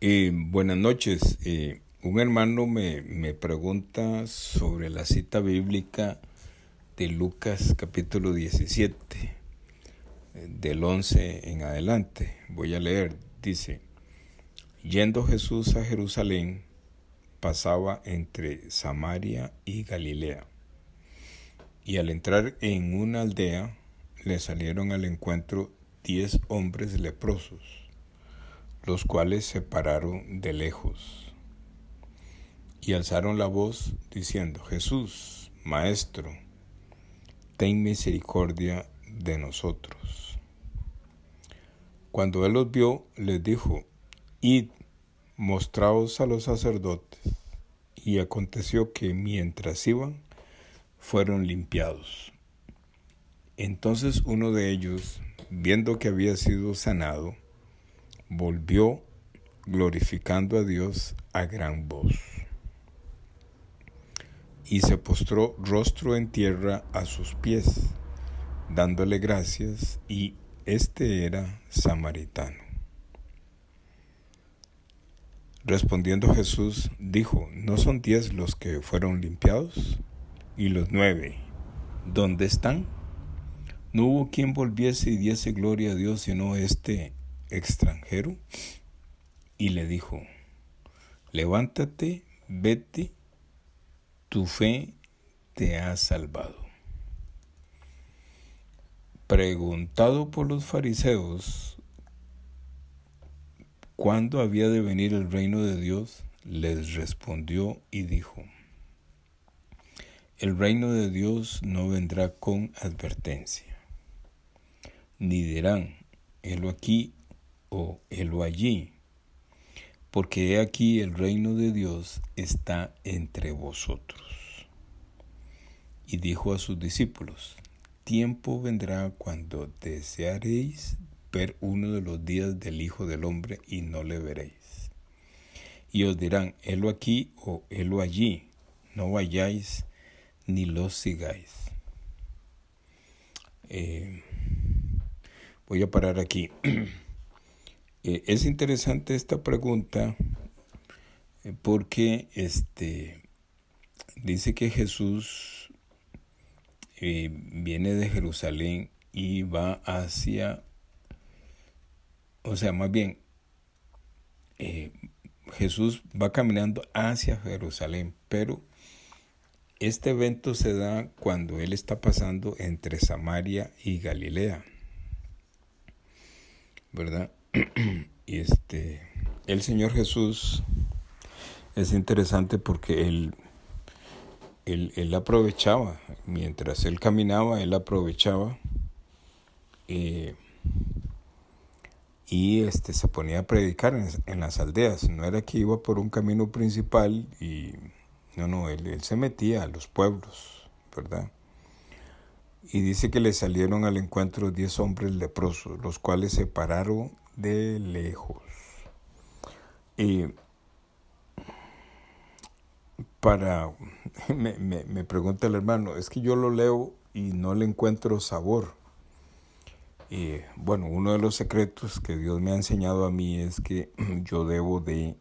Buenas noches. Un hermano me pregunta sobre la cita bíblica de Lucas capítulo 17, del 11 en adelante. Voy a leer. Dice: Yendo Jesús a Jerusalén, pasaba entre Samaria y Galilea. Y al entrar en una aldea, le salieron al encuentro 10 hombres leprosos, los cuales se pararon de lejos y alzaron la voz diciendo: Jesús, Maestro, ten misericordia de nosotros. Cuando él los vio, les dijo: Id, mostraos a los sacerdotes. Y aconteció que mientras iban, fueron limpiados. Entonces uno de ellos, viendo que había sido sanado, volvió glorificando a Dios a gran voz. Y se postró rostro en tierra a sus pies, dándole gracias, y este era samaritano. Respondiendo Jesús, dijo: ¿No son 10 los que fueron limpiados? ¿Y los 9, dónde están? ¿No hubo quien volviese y diese gloria a Dios sino este extranjero? Y le dijo: levántate, vete, tu fe te ha salvado. Preguntado por los fariseos cuándo había de venir el reino de Dios, les respondió y dijo: el reino de Dios no vendrá con advertencia, ni dirán: helo aquí o helo allí, porque he aquí el reino de Dios está entre vosotros. Y dijo a sus discípulos: tiempo vendrá cuando desearéis ver uno de los días del Hijo del Hombre y no le veréis. Y os dirán: helo aquí o helo allí, no vayáis ni los sigáis. Voy a parar aquí. Es interesante esta pregunta porque dice que Jesús viene de Jerusalén y va hacia, más bien, Jesús va caminando hacia Jerusalén, pero este evento se da cuando él está pasando entre Samaria y Galilea, ¿verdad? Y el Señor Jesús es interesante porque él aprovechaba, mientras él caminaba, él aprovechaba y se ponía a predicar en las aldeas. No era que iba por un camino principal y él se metía a los pueblos, ¿verdad? Y dice que le salieron al encuentro 10 hombres leprosos, los cuales se pararon de lejos. Y me pregunta el hermano, es que yo lo leo y no le encuentro sabor. Y bueno, uno de los secretos que Dios me ha enseñado a mí es que yo debo de,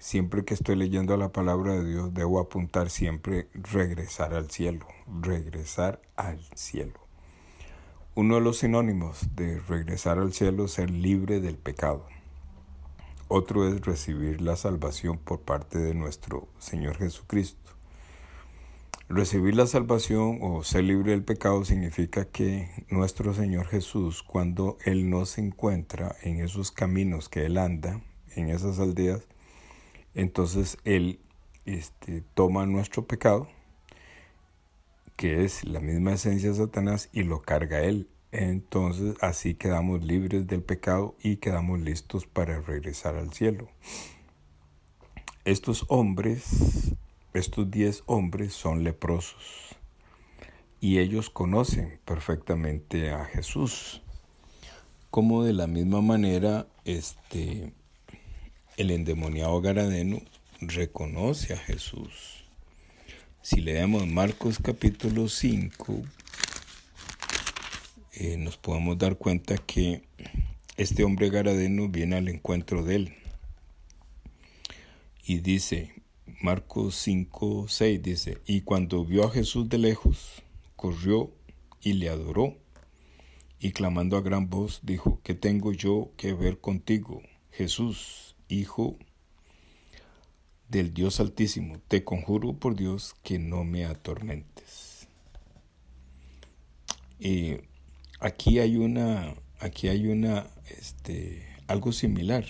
siempre que estoy leyendo la palabra de Dios, debo apuntar siempre regresar al cielo, regresar al cielo. Uno de los sinónimos de regresar al cielo es ser libre del pecado. Otro es recibir la salvación por parte de nuestro Señor Jesucristo. Recibir la salvación o ser libre del pecado significa que nuestro Señor Jesús, cuando Él nos encuentra en esos caminos que Él anda, en esas aldeas, entonces Él toma nuestro pecado, que es la misma esencia de Satanás, y lo carga Él. Entonces así quedamos libres del pecado y quedamos listos para regresar al cielo. Estos 10 hombres son leprosos y ellos conocen perfectamente a Jesús. Como de la misma manera el endemoniado gadareno reconoce a Jesús. Si leemos Marcos capítulo 5, nos podemos dar cuenta que este hombre garadeno viene al encuentro de él. Y dice, Marcos 5:6 dice, y cuando vio a Jesús de lejos, corrió y le adoró. Y clamando a gran voz, dijo, ¿qué tengo yo que ver contigo, Jesús, Hijo del Dios Altísimo? Te conjuro por Dios que no me atormentes. Aquí hay algo similar.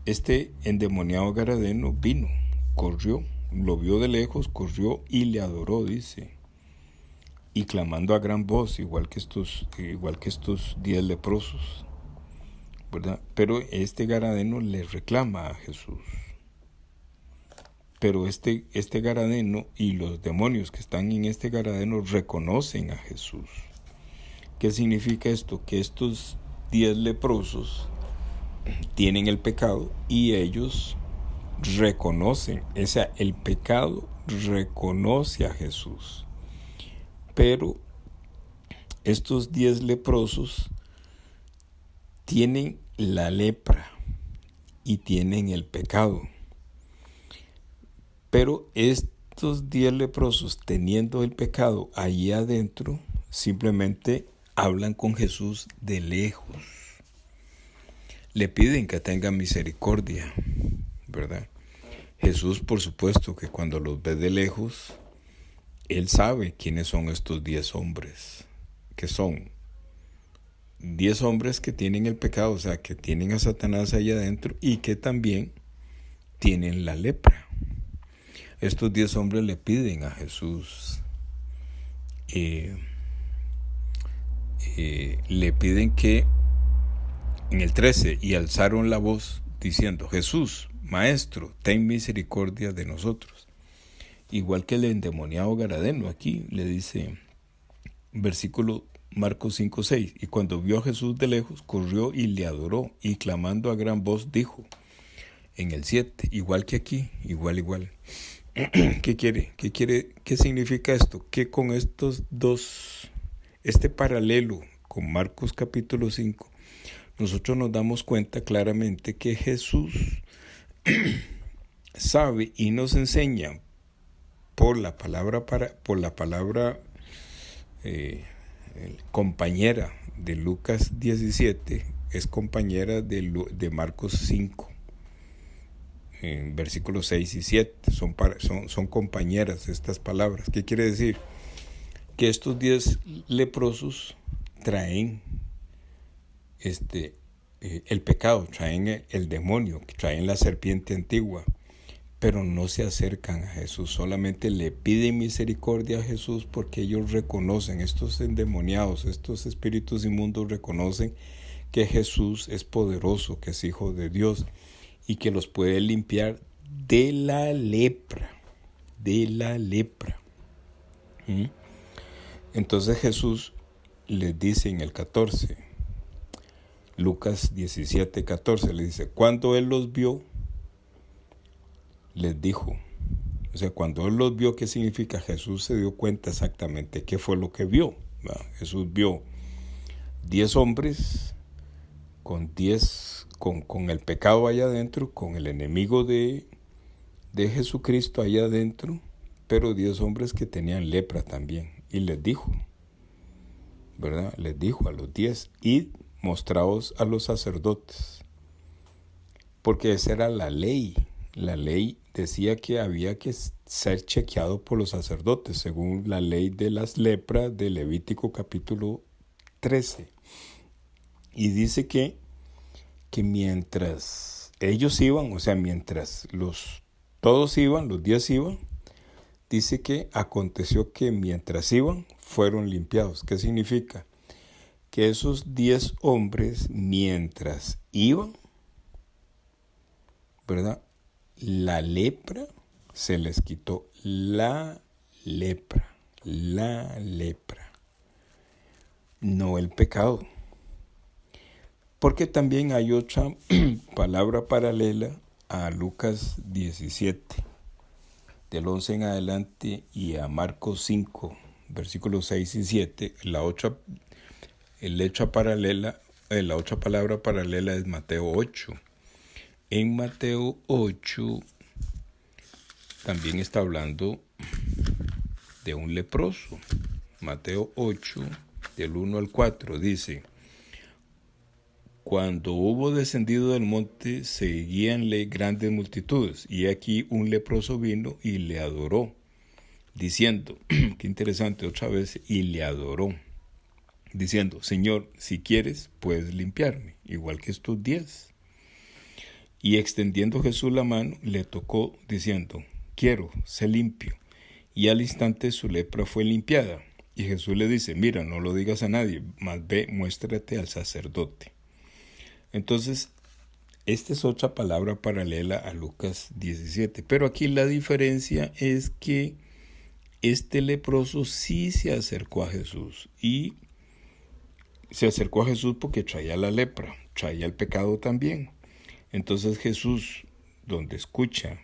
Este endemoniado garadeno vino, corrió, lo vio de lejos, corrió y le adoró, dice. Y clamando a gran voz, igual que estos 10 leprosos, ¿verdad? Pero este garadeno le reclama a Jesús. Pero este garadeno y los demonios que están en este garadeno reconocen a Jesús. ¿Qué significa esto? Que estos 10 leprosos tienen el pecado y ellos reconocen, o sea, el pecado reconoce a Jesús. Pero estos 10 leprosos tienen la lepra y tienen el pecado. Pero estos 10 leprosos, teniendo el pecado allí adentro, simplemente hablan con Jesús de lejos. Le piden que tenga misericordia, ¿verdad? Jesús, por supuesto, que cuando los ve de lejos, Él sabe quiénes son estos 10 hombres, que son 10 hombres que tienen el pecado, o sea, que tienen a Satanás ahí adentro y que también tienen la lepra. Estos 10 hombres le piden a Jesús, le piden que, en el 13, y alzaron la voz diciendo, Jesús, Maestro, ten misericordia de nosotros. Igual que el endemoniado garadeno, aquí le dice, versículo Marcos 5:6, y cuando vio a Jesús de lejos, corrió y le adoró, y clamando a gran voz dijo, en el 7, igual que aquí, igual. ¿Qué quiere? ¿Qué significa esto? Que con estos dos, este paralelo con Marcos capítulo 5, nosotros nos damos cuenta claramente que Jesús sabe y nos enseña por la palabra compañera de Lucas 17, es compañera de Marcos 5, en versículos 6 y 7, son compañeras estas palabras. ¿Qué quiere decir? Que estos 10 leprosos traen el pecado, traen el demonio, traen la serpiente antigua, pero no se acercan a Jesús, solamente le piden misericordia a Jesús porque ellos reconocen, estos endemoniados, estos espíritus inmundos reconocen que Jesús es poderoso, que es Hijo de Dios y que los puede limpiar de la lepra, Entonces Jesús les dice en el 14, Lucas 17:14, le dice, cuando Él los vio, les dijo, o sea, cuando Él los vio, ¿qué significa? Jesús se dio cuenta exactamente qué fue lo que vio, ¿verdad? Jesús vio 10 hombres con el pecado allá adentro, con el enemigo de Jesucristo allá adentro, pero 10 hombres que tenían lepra también, y les dijo, ¿verdad? Les dijo a los 10, id, mostraos a los sacerdotes, porque esa era la ley. La ley decía que había que ser chequeado por los sacerdotes, según la ley de las lepras de Levítico capítulo 13. Y dice que mientras ellos iban, o sea, mientras todos iban, los 10 iban, dice que aconteció que mientras iban, fueron limpiados. ¿Qué significa? Que esos 10 hombres, mientras iban, ¿verdad? La lepra se les quitó, la lepra, no el pecado. Porque también hay otra palabra paralela a Lucas 17, del 11 en adelante, y a Marcos 5, versículos 6 y 7, la otra paralela la otra palabra paralela es Mateo 8. En Mateo 8 también está hablando de un leproso. Mateo 8, del 1 al 4, dice: Cuando hubo descendido del monte, seguíanle grandes multitudes, y aquí un leproso vino y le adoró, diciendo, qué interesante otra vez, y le adoró, diciendo: Señor, si quieres, puedes limpiarme, igual que estos 10. Y extendiendo Jesús la mano, le tocó, diciendo: Quiero, sé limpio. Y al instante su lepra fue limpiada. Y Jesús le dice: Mira, no lo digas a nadie, mas ve, muéstrate al sacerdote. Entonces, esta es otra palabra paralela a Lucas 17. Pero aquí la diferencia es que este leproso sí se acercó a Jesús. Y se acercó a Jesús porque traía la lepra, traía el pecado también. Entonces Jesús, donde escucha,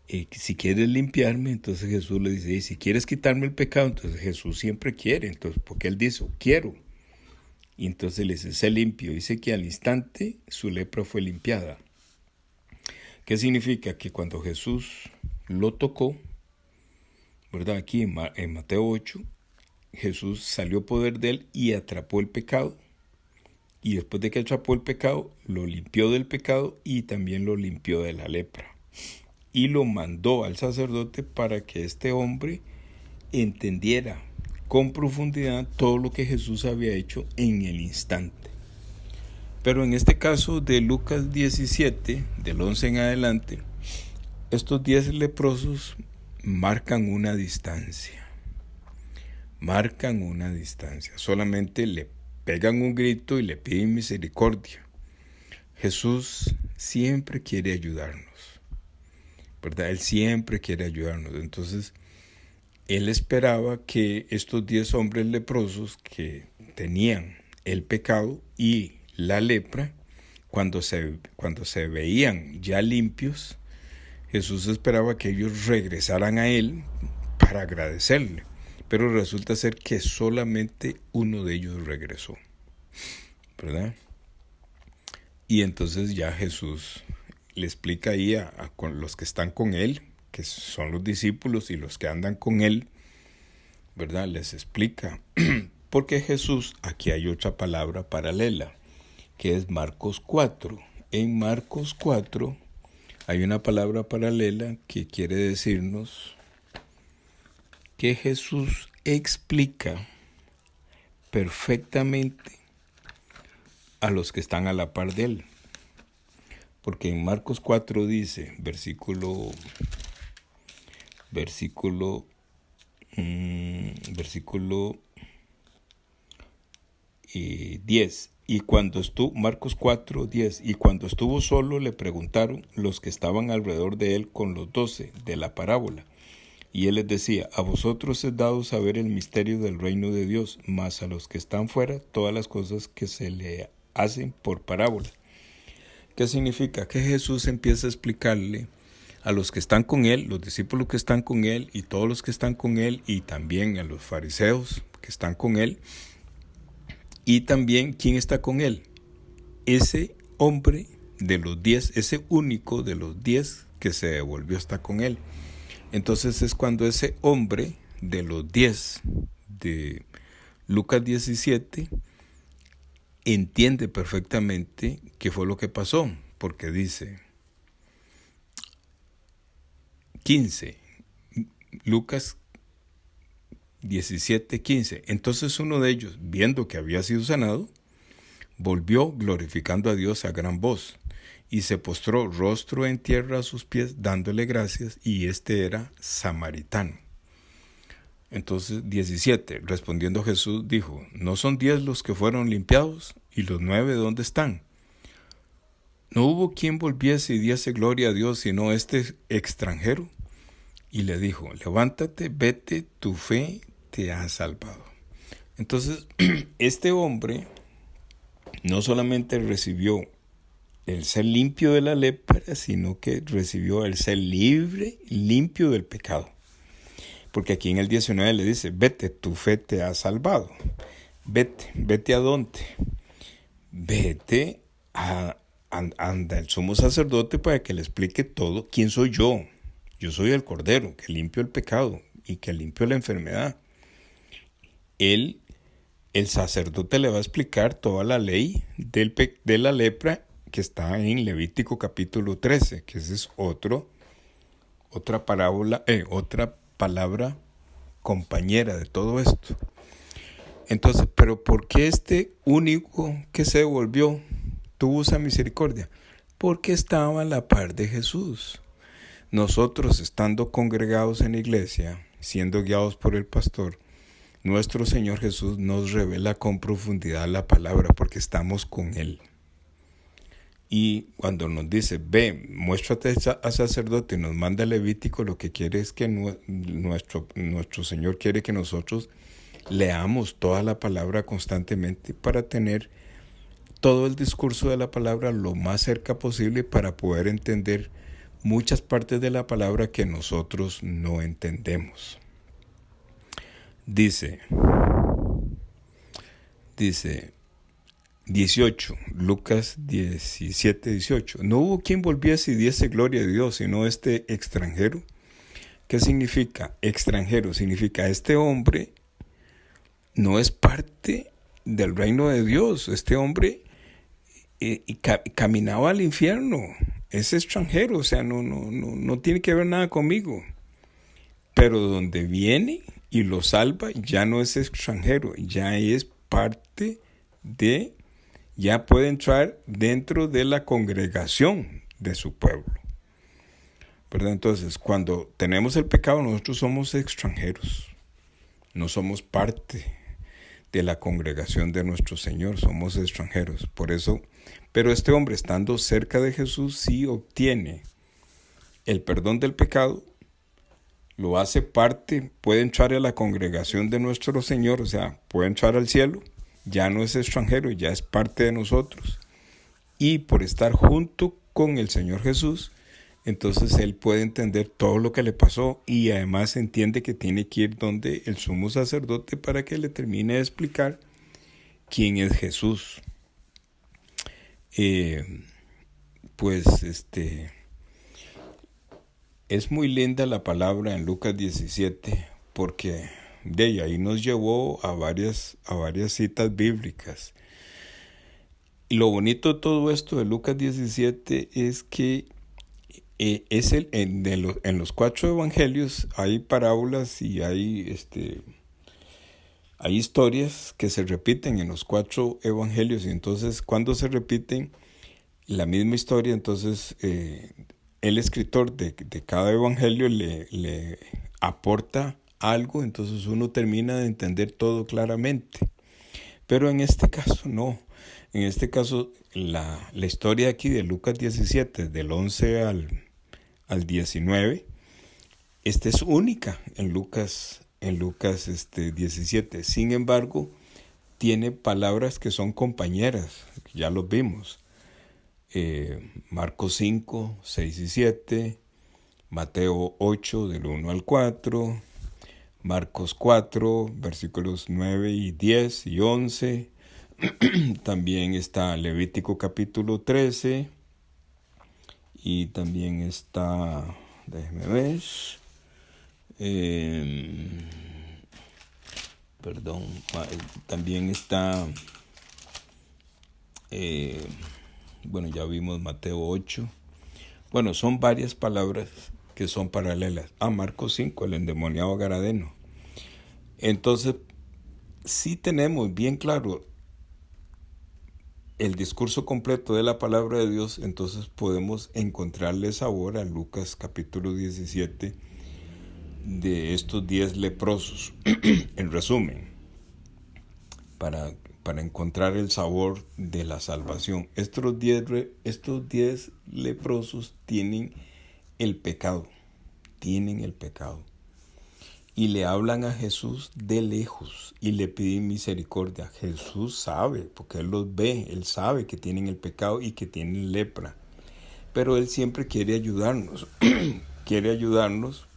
si quieres limpiarme, entonces Jesús le dice: y si quieres quitarme el pecado, entonces Jesús siempre quiere, entonces porque él dice: quiero. Y entonces le dice: sé limpio. Dice que al instante su lepra fue limpiada. ¿Qué significa? Que cuando Jesús lo tocó, ¿verdad? Aquí en Mateo 8, Jesús salió poder de él y atrapó el pecado. Y después de que atrapó el pecado, lo limpió del pecado y también lo limpió de la lepra. Y lo mandó al sacerdote para que este hombre entendiera con profundidad todo lo que Jesús había hecho en el instante. Pero en este caso de Lucas 17, del 11 en adelante, estos 10 leprosos marcan una distancia. Marcan una distancia. Solamente le pegan un grito y le piden misericordia. Jesús siempre quiere ayudarnos, ¿verdad? Él siempre quiere ayudarnos. Entonces, él esperaba que estos 10 hombres leprosos que tenían el pecado y la lepra, cuando se veían ya limpios, Jesús esperaba que ellos regresaran a él para agradecerle. Pero resulta ser que solamente uno de ellos regresó, ¿verdad? Y entonces ya Jesús le explica ahí con los que están con él, que son los discípulos y los que andan con él, ¿verdad? Les explica. Porque Jesús, aquí hay otra palabra paralela, que es Marcos 4. En Marcos 4 hay una palabra paralela que quiere decirnos que Jesús explica perfectamente a los que están a la par de él. Porque en Marcos 4 dice, versículo 10, y cuando estuvo, Marcos 4, 10, y cuando estuvo solo le preguntaron los que estaban alrededor de él con los 12 de la parábola. Y él les decía: a vosotros es dado saber el misterio del reino de Dios, mas a los que están fuera todas las cosas que se le hacen por parábola. ¿Qué significa? Que Jesús empieza a explicarle a los que están con él, los discípulos que están con él y todos los que están con él, y también a los fariseos que están con él, y también ¿quién está con él? Ese hombre de los 10, ese único de los 10 que se devolvió está con él. Entonces es cuando ese hombre de los 10 de Lucas 17 entiende perfectamente qué fue lo que pasó, porque dice 15, Lucas 17:15. Entonces uno de ellos, viendo que había sido sanado, volvió glorificando a Dios a gran voz, y se postró rostro en tierra a sus pies, dándole gracias, y este era samaritano. Entonces 17, respondiendo Jesús, dijo: ¿no son 10 los que fueron limpiados? ¿Y los 9 dónde están? No hubo quien volviese y diese gloria a Dios, sino este extranjero. Y le dijo: levántate, vete, tu fe te ha salvado. Entonces, este hombre no solamente recibió el ser limpio de la lepra, sino que recibió el ser libre, limpio del pecado. Porque aquí en el 19 le dice: vete, tu fe te ha salvado. Vete, ¿a dónde? vete anda el sumo sacerdote para que le explique todo. ¿Quién soy yo? Yo soy el Cordero que limpio el pecado y que limpio la enfermedad. El sacerdote le va a explicar toda la ley de la lepra que está en Levítico capítulo 13, que esa es otra parábola, otra palabra compañera de todo esto. Entonces, ¿pero por qué este único que se devolvió tuvo esa misericordia? Porque estaba a la par de Jesús. Nosotros, estando congregados en la iglesia, siendo guiados por el pastor, nuestro Señor Jesús nos revela con profundidad la palabra porque estamos con Él. Y cuando nos dice, ve, muéstrate a sacerdote y nos manda el Levítico, lo que quiere es que nuestro Señor quiere que nosotros leamos toda la palabra constantemente para tener todo el discurso de la palabra lo más cerca posible para poder entender muchas partes de la palabra que nosotros no entendemos. Dice 18, Lucas 17, 18. No hubo quien volviese y diese gloria a Dios, sino este extranjero. ¿Qué significa? Extranjero significa este hombre no es parte del reino de Dios. Este hombre caminaba al infierno. Es extranjero, o sea, no tiene que ver nada conmigo. Pero donde viene y lo salva, ya no es extranjero, ya es parte ya puede entrar dentro de la congregación de su pueblo. ¿Verdad? Entonces, cuando tenemos el pecado, nosotros somos extranjeros, no somos parte de la congregación de nuestro Señor, somos extranjeros. Por eso, pero este hombre, estando cerca de Jesús, sí obtiene el perdón del pecado, lo hace parte, puede entrar a la congregación de nuestro Señor, o sea, puede entrar al cielo, ya no es extranjero, ya es parte de nosotros. Y por estar junto con el Señor Jesús, entonces él puede entender todo lo que le pasó y además entiende que tiene que ir donde el sumo sacerdote para que le termine de explicar quién es Jesús. Es muy linda la palabra en Lucas 17 porque de ahí nos llevó a varias citas bíblicas. Y lo bonito de todo esto de Lucas 17 es que en los 4 evangelios hay parábolas y hay historias que se repiten en los 4 evangelios. Y entonces, cuando se repiten la misma historia, entonces el escritor de cada evangelio le aporta algo, entonces uno termina de entender todo claramente. Pero en este caso no. En este caso, la historia aquí de Lucas 17, del 11 al 19, es única en Lucas 17. Sin embargo, tiene palabras que son compañeras, ya los vimos. Marcos 5, 6 y 7, Mateo 8, del 1 al 4, Marcos 4, versículos 9 y 10 y 11. También está Levítico capítulo 13. Y también está, déjeme ver, también está, ya vimos Mateo 8. Bueno, son varias palabras que son paralelas. Marcos 5, el endemoniado gadareno. Entonces, sí tenemos bien claro el discurso completo de la palabra de Dios, entonces podemos encontrarle sabor a Lucas capítulo 17 de estos 10 leprosos. En resumen, para encontrar el sabor de la salvación, estos 10 leprosos tienen el pecado, y le hablan a Jesús de lejos y le piden misericordia. Jesús sabe, porque Él los ve, Él sabe que tienen el pecado y que tienen lepra. Pero Él siempre quiere ayudarnos,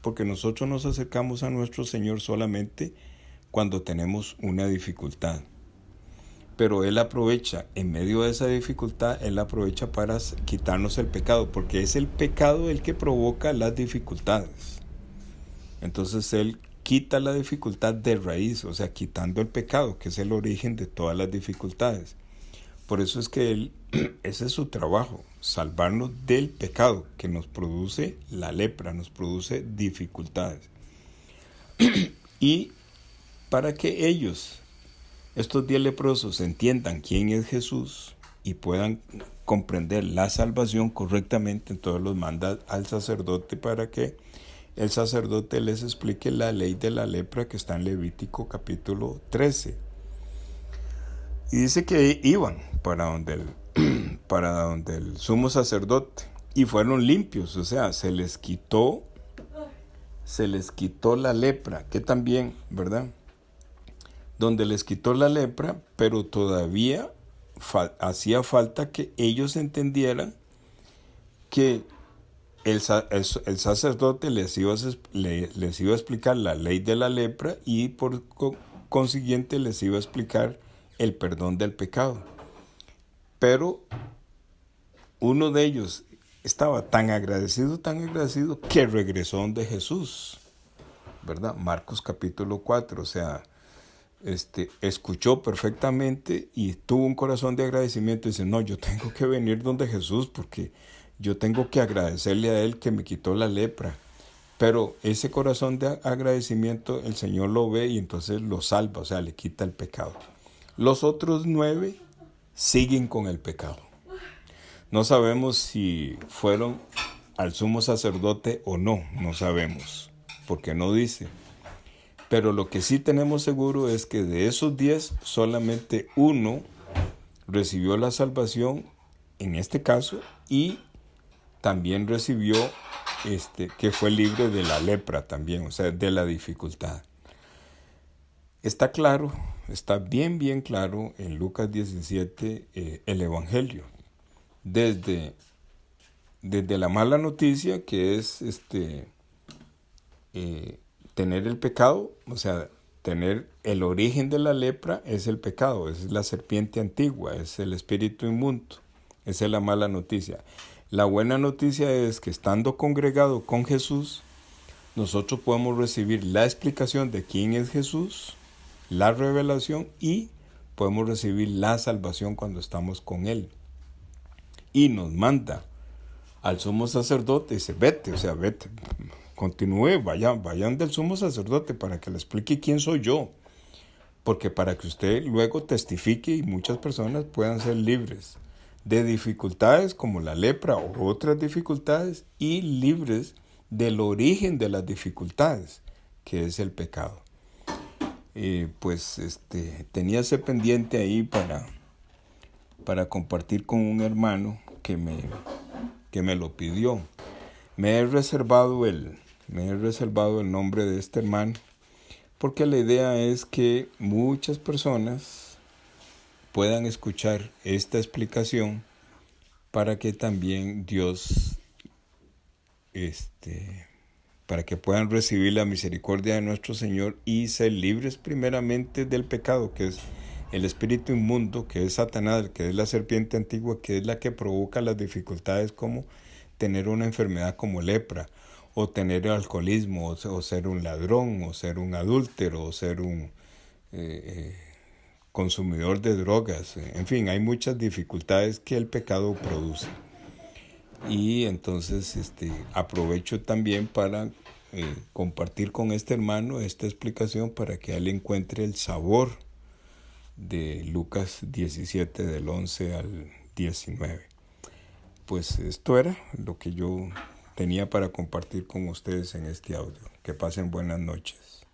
porque nosotros nos acercamos a nuestro Señor solamente cuando tenemos una dificultad. pero Él aprovecha, en medio de esa dificultad, Él aprovecha para quitarnos el pecado, porque es el pecado el que provoca las dificultades. Entonces Él quita la dificultad de raíz, o sea, quitando el pecado, que es el origen de todas las dificultades. Por eso es que Él, ese es su trabajo, salvarnos del pecado que nos produce la lepra, nos produce dificultades. Y para que ellos, estos 10 leprosos, entiendan quién es Jesús y puedan comprender la salvación correctamente, entonces los manda al sacerdote para que el sacerdote les explique la ley de la lepra que está en Levítico capítulo 13. Y dice que iban para donde el sumo sacerdote y fueron limpios, o sea, se les quitó la lepra, que también, ¿verdad? Donde les quitó la lepra, pero todavía hacía falta que ellos entendieran que el sacerdote les iba a explicar la ley de la lepra y por consiguiente les iba a explicar el perdón del pecado. Pero uno de ellos estaba tan agradecido que regresó donde Jesús, ¿verdad? Marcos capítulo 4, o sea, escuchó perfectamente y tuvo un corazón de agradecimiento y dice, no, yo tengo que venir donde Jesús porque yo tengo que agradecerle a Él que me quitó la lepra. Pero ese corazón de agradecimiento el Señor lo ve y entonces lo salva, o sea, le quita el pecado. Los otros 9 siguen con el pecado. No sabemos si fueron al sumo sacerdote o no, no sabemos, porque no dice. Pero lo que sí tenemos seguro es que de esos 10, solamente uno recibió la salvación, en este caso, y también recibió, que fue libre de la lepra también, o sea, de la dificultad. Está claro, está bien claro en Lucas 17 el Evangelio. Desde la mala noticia que es tener el pecado, o sea, tener el origen de la lepra es el pecado, es la serpiente antigua, es el espíritu inmundo, esa es la mala noticia. La buena noticia es que estando congregado con Jesús, nosotros podemos recibir la explicación de quién es Jesús, la revelación y podemos recibir la salvación cuando estamos con Él. Y nos manda al sumo sacerdote y dice, vete, continúe, vayan del sumo sacerdote para que le explique quién soy yo. Porque para que usted luego testifique y muchas personas puedan ser libres de dificultades como la lepra o otras dificultades y libres del origen de las dificultades, que es el pecado. Tenía ese pendiente ahí para compartir con un hermano que me lo pidió. Me he reservado el nombre de este hermano porque la idea es que muchas personas puedan escuchar esta explicación para que también Dios, para que puedan recibir la misericordia de nuestro Señor y ser libres primeramente del pecado, que es el espíritu inmundo, que es Satanás, que es la serpiente antigua, que es la que provoca las dificultades como tener una enfermedad como lepra, o tener alcoholismo, o ser un ladrón, o ser un adúltero, o ser un consumidor de drogas. En fin, hay muchas dificultades que el pecado produce. Y entonces aprovecho también para compartir con este hermano esta explicación para que él encuentre el sabor de Lucas 17 del 11 al 19. Pues esto era lo que yo tenía para compartir con ustedes en este audio. Que pasen buenas noches.